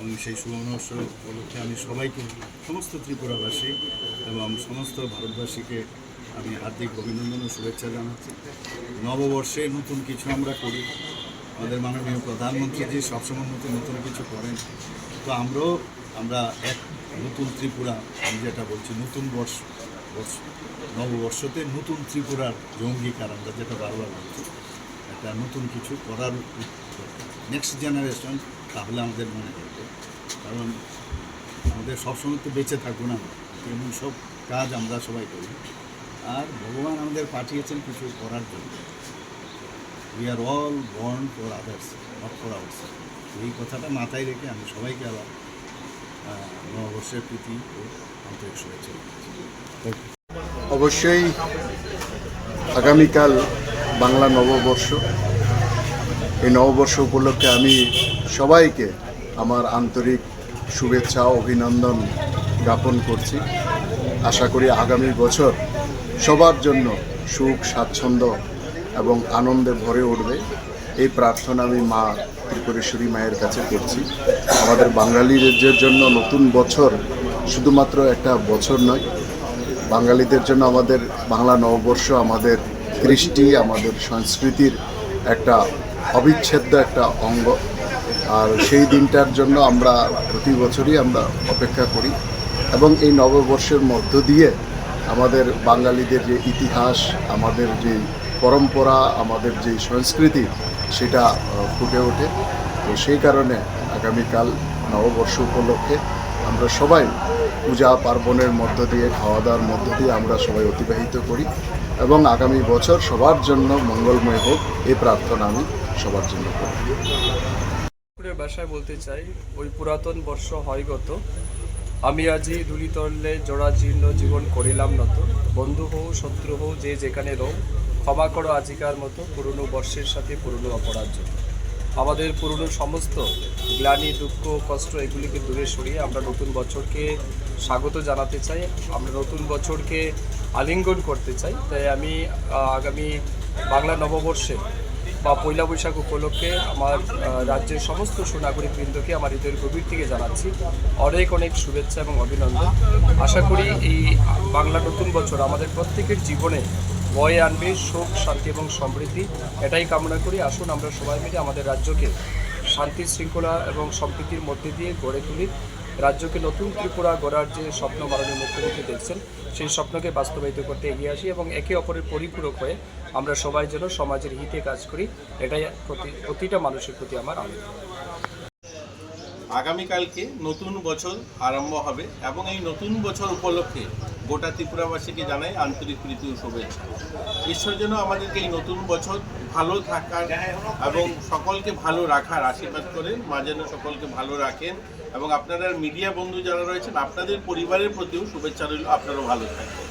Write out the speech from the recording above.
এবং সেই সুবর্ণবর্ষ উপলক্ষে আমি সবাইকে, সমস্ত ত্রিপুরাবাসী এবং সমস্ত ভারতবাসীকে আমি হার্দিক অভিনন্দন ও শুভেচ্ছা জানাচ্ছি। নববর্ষে নতুন কিছু আমরা করি, আমাদের মাননীয় প্রধানমন্ত্রীজি সবসময় নতুন কিছু করেন। তো আমরা এক নতুন ত্রিপুরা, আমি যেটা বলছি নতুন নববর্ষতে নতুন ত্রিপুরার যে অঙ্গীকার আমরা যেটা বারবার বলছি, একটা নতুন কিছু করার নেক্সট জেনারেশন, তাহলে আমাদের মনে থাকবে। কারণ আমাদের সবসময় তো বেঁচে থাকবো না, এমন সব কাজ আমরা সবাই করি। আর ভগবান আমাদের পাঠিয়েছেন কিছু করার জন্য। We are all born for others, not for ourself. এই কথাটা মাথায় রেখে আমি সবাইকে আবার নববর্ষের প্রীতি ও আন্তরিক শুভেচ্ছা জানাচ্ছি। অবশ্যই আগামীকাল বাংলা নববর্ষ। এই নববর্ষ উপলক্ষে আমি সবাইকে আমার আন্তরিক শুভেচ্ছা ও অভিনন্দন জ্ঞাপন করছি। আশা করি আগামী বছর সবার জন্য সুখ, স্বাচ্ছন্দ্য এবং আনন্দে ভরে উঠবে, এই প্রার্থনা আমি মা ত্রিপুরেশ্বরী মায়ের কাছে করছি। আমাদের বাঙালিদের জন্য নতুন বছর শুধুমাত্র একটা বছর নয়, বাঙালিদের জন্য আমাদের বাংলা নববর্ষ আমাদের কৃষ্টি, আমাদের সংস্কৃতির একটা অবিচ্ছেদ্য একটা অঙ্গ। আর সেই দিনটার জন্য আমরা প্রতি বছরই আমরা অপেক্ষা করি এবং এই নববর্ষের মধ্য দিয়ে আমাদের বাঙালিদের যে ইতিহাস, আমাদের যে পরম্পরা, আমাদের যে সংস্কৃতি, সেটা ফুটে ওঠে। তো সেই কারণে আগামীকাল নববর্ষ উপলক্ষে আমরা সবাই পূজা পার্বণের মধ্য দিয়ে, খাওয়া দাওয়ার মধ্য দিয়ে আমরা সবাই অতিবাহিত করি এবং আগামী বছর সবার জন্য মঙ্গলময় হোক, এই প্রার্থনা আমি সবার জন্য করি। ভাষায় বলতে চাই, ওই পুরাতন বর্ষ হয় গত, আমি আজি ধুলিতলে জোড়া জীর্ণ জীবন করিলাম নত, বন্ধু হও শত্রু হও যে যেখানে রও, ক্ষমা করো আজিকার মতো পুরনো বর্ষের সাথে পুরনো অপরাধ জন্য। আমাদের পুরনো সমস্ত গ্লানি, দুঃখ, কষ্ট এগুলিকে দূরে সরিয়ে আমরা নতুন বছরকে স্বাগত জানাতে চাই, আমরা নতুন বছরকে আলিঙ্গন করতে চাই। তাই আমি আগামী বাংলা নববর্ষে বা পয়লা বৈশাখ উপলক্ষে আমার রাজ্যের সমস্ত সুনাগরিকবৃন্দকে আমার হৃদয়ের গভীর থেকে জানাচ্ছি অনেক অনেক শুভেচ্ছা এবং অভিনন্দন। আশা করি এই বাংলা নতুন বছর আমাদের প্রত্যেকের জীবনে বয়ে আনবে সুখ, শান্তি এবং সমৃদ্ধি, এটাই কামনা করি। আসুন আমরা সবাই মিলে আমাদের রাজ্যকে শান্তি, শৃঙ্খলা এবং সম্প্রীতির মধ্যে দিয়ে গড়ে তুলি। রাজ্যকে নতুন ত্রিপুরা গড়ার যে স্বপ্ন মাননীয় মুখ্যমন্ত্রী দেখছেন, সেই স্বপ্নকে বাস্তবায়িত করতে এগিয়ে আসি এবং একে অপরের পরিপূরক হয়ে আমরা সবাই যেন সমাজের হিতে কাজ করি, এটাই প্রতিটা মানুষের প্রতি আমার আবেদন। আগামীকালকে নতুন বছর আরম্ভ হবে এবং এই নতুন বছর উপলক্ষে গোটা ত্রিপুরাবাসীকে জানাই আন্তরিক প্রীতি ও শুভেচ্ছা। ঈশ্বর যেন আমাদেরকে এই নতুন বছর ভালো থাকার এবং সকলকে ভালো রাখার আশীর্বাদ করেন, মা যেন সকলকে ভালো রাখেন এবং আপনারা মিডিয়া বন্ধু যারা রয়েছেন আপনাদের পরিবারের প্রতিও শুভেচ্ছা রইল, আপনারাও ভালো থাকবেন।